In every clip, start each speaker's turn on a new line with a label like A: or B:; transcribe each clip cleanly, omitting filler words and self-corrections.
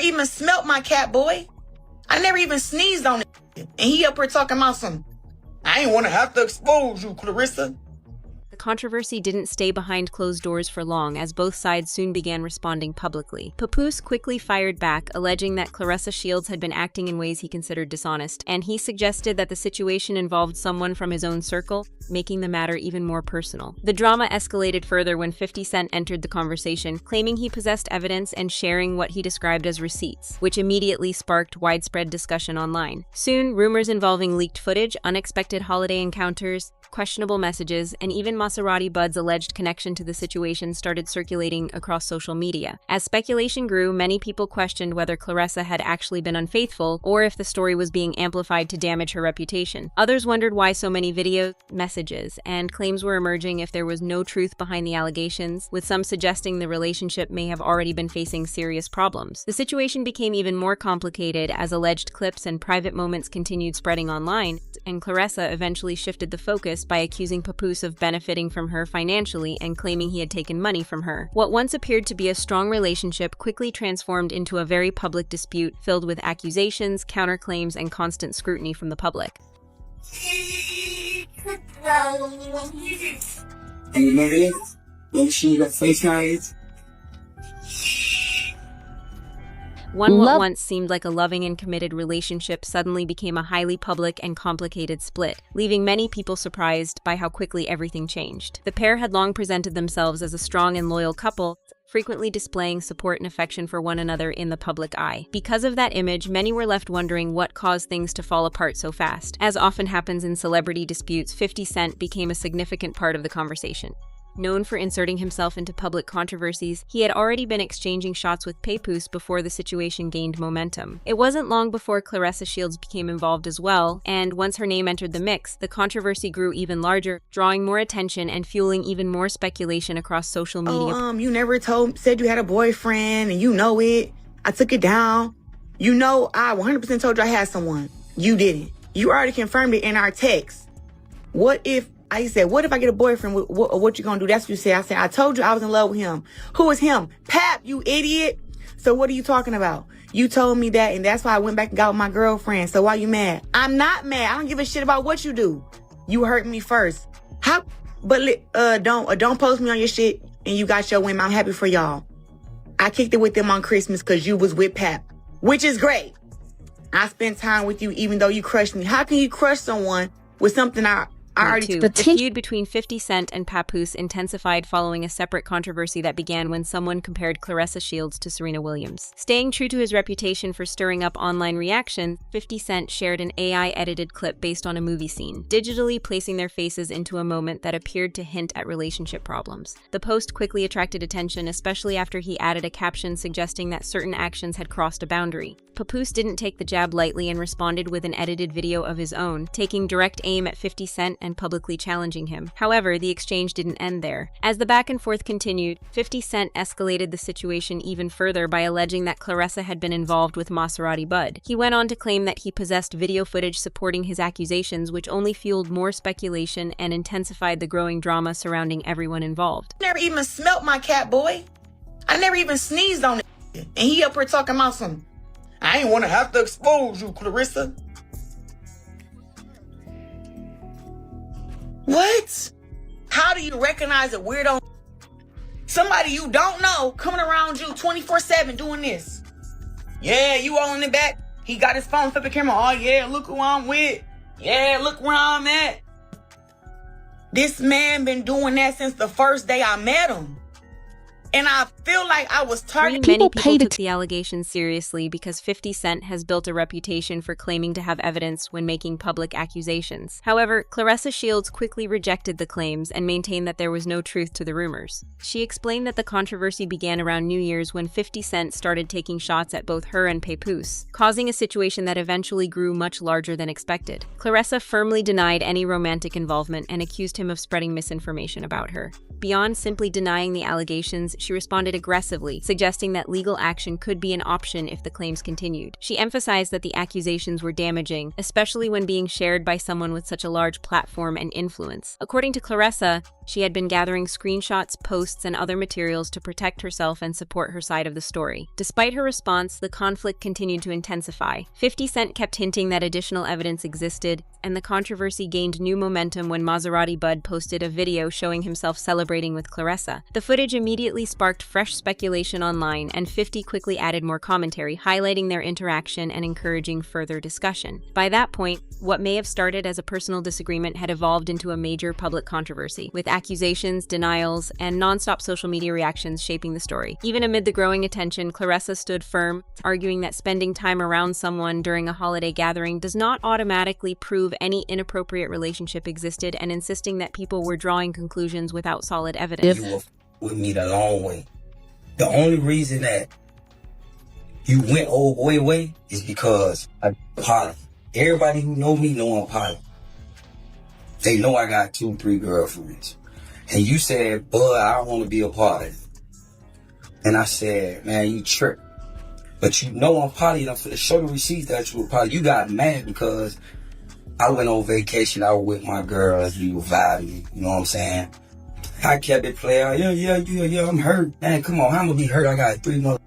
A: even smelt my cat, boy. I never even sneezed on it. And he up here talking about some, I ain't want to have to expose you, Claressa.
B: The controversy didn't stay behind closed doors for long, as both sides soon began responding publicly. Papoose quickly fired back, alleging that Claressa Shields had been acting in ways he considered dishonest, and he suggested that the situation involved someone from his own circle, making the matter even more personal. The drama escalated further when 50 Cent entered the conversation, claiming he possessed evidence and sharing what he described as receipts, which immediately sparked widespread discussion online. Soon, rumors involving leaked footage, unexpected holiday encounters, questionable messages, and even Maserati Bud's alleged connection to the situation started circulating across social media. As speculation grew, many people questioned whether Claressa had actually been unfaithful or if the story was being amplified to damage her reputation. Others wondered why so many videos, messages, and claims were emerging if there was no truth behind the allegations, with some suggesting the relationship may have already been facing serious problems. The situation became even more complicated as alleged clips and private moments continued spreading online, and Claressa eventually shifted the focus by accusing Papoose of benefiting from her financially and claiming he had taken money from her. What once appeared to be a strong relationship quickly transformed into a very public dispute filled with accusations, counterclaims, and constant scrutiny from the public. What once seemed like a loving and committed relationship suddenly became a highly public and complicated split, leaving many people surprised by how quickly everything changed. The pair had long presented themselves as a strong and loyal couple, frequently displaying support and affection for one another in the public eye. Because of that image, many were left wondering what caused things to fall apart so fast. As often happens in celebrity disputes, 50 Cent became a significant part of the conversation. Known for inserting himself into public controversies, he had already been exchanging shots with Papoose before the situation gained momentum. It wasn't long before Claressa Shields became involved as well, and once her name entered the mix, the controversy grew even larger, drawing more attention and fueling even more speculation across social media.
A: You never said you had a boyfriend, and you know it. I took it down. You know I 100% told you I had someone. You didn't. You already confirmed it in our text. What if I get a boyfriend? What you gonna do? That's what you said. I said, I told you I was in love with him. Who is him? Pap, you idiot. So what are you talking about? You told me that, and that's why I went back and got with my girlfriend. So why you mad? I'm not mad. I don't give a shit about what you do. You hurt me first. How? But don't post me on your shit and you got your women. I'm happy for y'all. I kicked it with them on Christmas because you was with Pap, which is great. I spent time with you even though you crushed me. How can you crush someone with something
B: The feud between 50 Cent and Papoose intensified following a separate controversy that began when someone compared Claressa Shields to Serena Williams. Staying true to his reputation for stirring up online reactions, 50 Cent shared an AI-edited clip based on a movie scene, digitally placing their faces into a moment that appeared to hint at relationship problems. The post quickly attracted attention, especially after he added a caption suggesting that certain actions had crossed a boundary. Papoose didn't take the jab lightly and responded with an edited video of his own, taking direct aim at 50 Cent and publicly challenging him. However, the exchange didn't end there. As the back and forth continued, 50 Cent escalated the situation even further by alleging that Claressa had been involved with Maserati Bud. He went on to claim that he possessed video footage supporting his accusations, which only fueled more speculation and intensified the growing drama surrounding everyone involved.
A: I never even smelt my cat, boy. I never even sneezed on it. And he up here talking about some, I ain't want to have to expose you, Claressa. What? How do you recognize a weirdo? Somebody you don't know coming around you 24/7 doing this. Yeah, you all in the back. He got his phone, flip the camera. Oh yeah, look who I'm with. Yeah, look where I'm at. This man been doing that since the first day I met him. And I feel like I was targeted.
B: Many people took the allegations seriously because 50 Cent has built a reputation for claiming to have evidence when making public accusations. However, Claressa Shields quickly rejected the claims and maintained that there was no truth to the rumors. She explained that the controversy began around New Year's when 50 Cent started taking shots at both her and Papoose, causing a situation that eventually grew much larger than expected. Claressa firmly denied any romantic involvement and accused him of spreading misinformation about her. Beyond simply denying the allegations, she responded aggressively, suggesting that legal action could be an option if the claims continued. She emphasized that the accusations were damaging, especially when being shared by someone with such a large platform and influence. According to Claressa, she had been gathering screenshots, posts, and other materials to protect herself and support her side of the story. Despite her response, the conflict continued to intensify. 50 Cent kept hinting that additional evidence existed, and the controversy gained new momentum when Maserati Bud posted a video showing himself celebrating with Claressa. The footage immediately sparked fresh speculation online, and 50 quickly added more commentary, highlighting their interaction and encouraging further discussion. By that point, what may have started as a personal disagreement had evolved into a major public controversy, with accusations, denials, and non-stop social media reactions shaping the story. Even amid the growing attention, Claressa stood firm, arguing that spending time around someone during a holiday gathering does not automatically prove any inappropriate relationship existed, and insisting that people were drawing conclusions without solid evidence.
C: You were with me the long way. The only reason that you went old boy way is because I'm poly. Everybody who know me know I'm poly. They know I got 2-3 girlfriends. And you said, "Bud, I don't want to be a part of it." And I said, "Man, you trip. But you know I'm poly enough to show the receipts that you were poly." You got mad because I went on vacation. I was with my girls. We were vibing. You know what I'm saying? I kept it playing. Yeah, I'm hurt. Man, come on. I'm going to be hurt. I got 3 more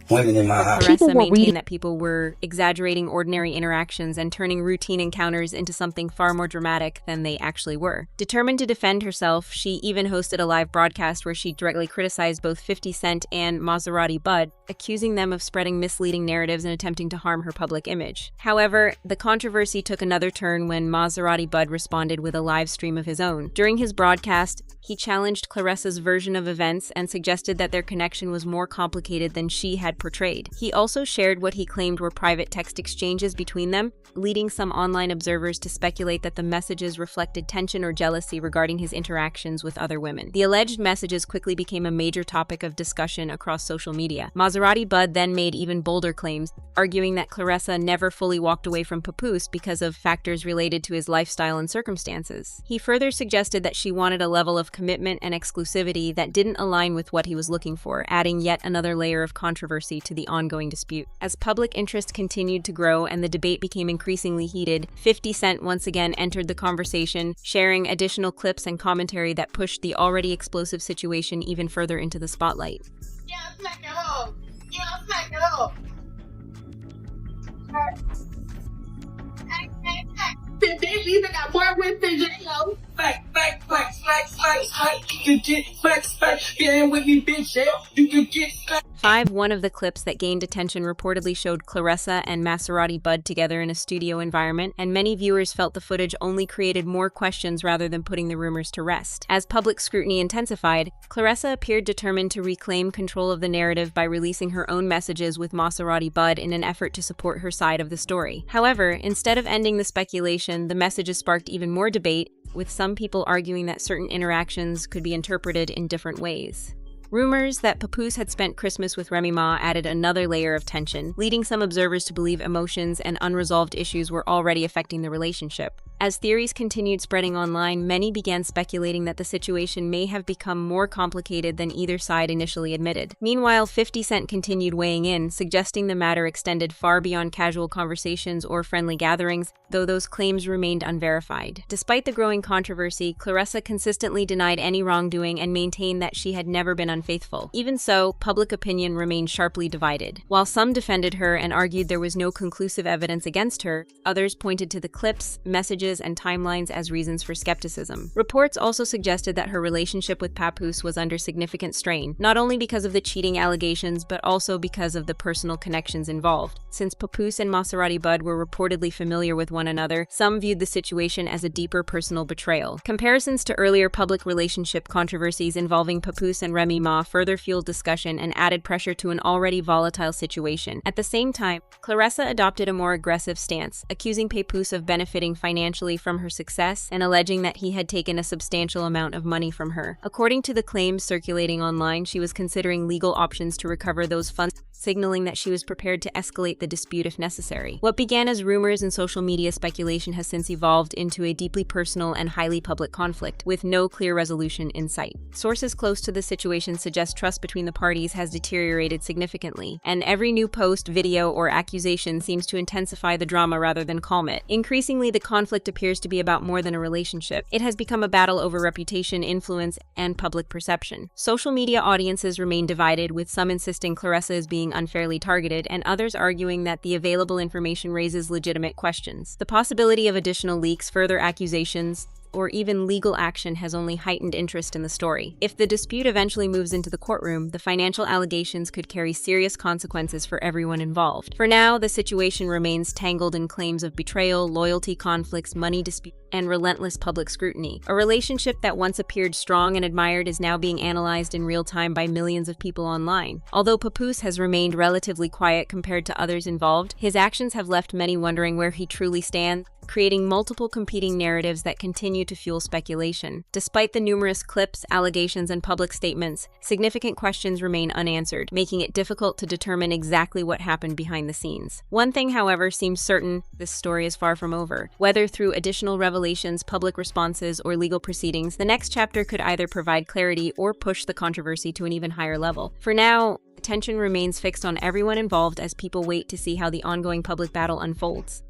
C: women in my house.
B: Claressa maintained that people were exaggerating ordinary interactions and turning routine encounters into something far more dramatic than they actually were. Determined to defend herself, she even hosted a live broadcast where she directly criticized both 50 Cent and Maserati Bud, accusing them of spreading misleading narratives and attempting to harm her public image. However, the controversy took another turn when Maserati Bud responded with a live stream of his own. During his broadcast, he challenged Claressa's version of events and suggested that their connection was more complicated than she had portrayed. He also shared what he claimed were private text exchanges between them, leading some online observers to speculate that the messages reflected tension or jealousy regarding his interactions with other women. The alleged messages quickly became a major topic of discussion across social media. Maserati Bud then made even bolder claims, arguing that Claressa never fully walked away from Papoose because of factors related to his lifestyle and circumstances. He further suggested that she wanted a level of commitment and exclusivity that didn't align with what he was looking for, adding yet another layer of controversy to the ongoing dispute. As public interest continued to grow and the debate became increasingly heated, 50 Cent once again entered the conversation, sharing additional clips and commentary that pushed the already explosive situation even further into the spotlight.
D: Yeah, smack it up. Yeah, smack it up. The bitch even got more with the yo. Back. You can get back. Yeah, with me, bitch. Yeah, you can get back.
B: One of the clips that gained attention reportedly showed Claressa and Maserati Bud together in a studio environment, and many viewers felt the footage only created more questions rather than putting the rumors to rest. As public scrutiny intensified, Claressa appeared determined to reclaim control of the narrative by releasing her own messages with Maserati Bud in an effort to support her side of the story. However, instead of ending the speculation, the messages sparked even more debate, with some people arguing that certain interactions could be interpreted in different ways. Rumors that Papoose had spent Christmas with Remy Ma added another layer of tension, leading some observers to believe emotions and unresolved issues were already affecting the relationship. As theories continued spreading online, many began speculating that the situation may have become more complicated than either side initially admitted. Meanwhile, 50 Cent continued weighing in, suggesting the matter extended far beyond casual conversations or friendly gatherings, though those claims remained unverified. Despite the growing controversy, Claressa consistently denied any wrongdoing and maintained that she had never been unfaithful. Even so, public opinion remained sharply divided. While some defended her and argued there was no conclusive evidence against her, others pointed to the clips, messages, and timelines as reasons for skepticism. Reports also suggested that her relationship with Papoose was under significant strain, not only because of the cheating allegations, but also because of the personal connections involved. Since Papoose and Maserati Bud were reportedly familiar with one another, some viewed the situation as a deeper personal betrayal. Comparisons to earlier public relationship controversies involving Papoose and Remy Ma further fueled discussion and added pressure to an already volatile situation. At the same time, Claressa adopted a more aggressive stance, accusing Papoose of benefiting financially financially from her success and alleging that he had taken a substantial amount of money from her. According to the claims circulating online, she was considering legal options to recover those funds, signaling that she was prepared to escalate the dispute if necessary. What began as rumors and social media speculation has since evolved into a deeply personal and highly public conflict, with no clear resolution in sight. Sources close to the situation suggest trust between the parties has deteriorated significantly, and every new post, video, or accusation seems to intensify the drama rather than calm it. Increasingly, the conflict appears to be about more than a relationship. It has become a battle over reputation, influence, and public perception. Social media audiences remain divided, with some insisting Claressa is being unfairly targeted and others arguing that the available information raises legitimate questions. The possibility of additional leaks, further accusations, or even legal action has only heightened interest in the story. If the dispute eventually moves into the courtroom, the financial allegations could carry serious consequences for everyone involved. For now, the situation remains tangled in claims of betrayal, loyalty conflicts, money disputes, and relentless public scrutiny. A relationship that once appeared strong and admired is now being analyzed in real time by millions of people online. Although Papoose has remained relatively quiet compared to others involved, his actions have left many wondering where he truly stands, creating multiple competing narratives that continue to fuel speculation. Despite the numerous clips, allegations, and public statements, significant questions remain unanswered, making it difficult to determine exactly what happened behind the scenes. One thing, however, seems certain: this story is far from over. Whether through additional revelations, public responses, or legal proceedings, the next chapter could either provide clarity or push the controversy to an even higher level. For now, attention remains fixed on everyone involved as people wait to see how the ongoing public battle unfolds.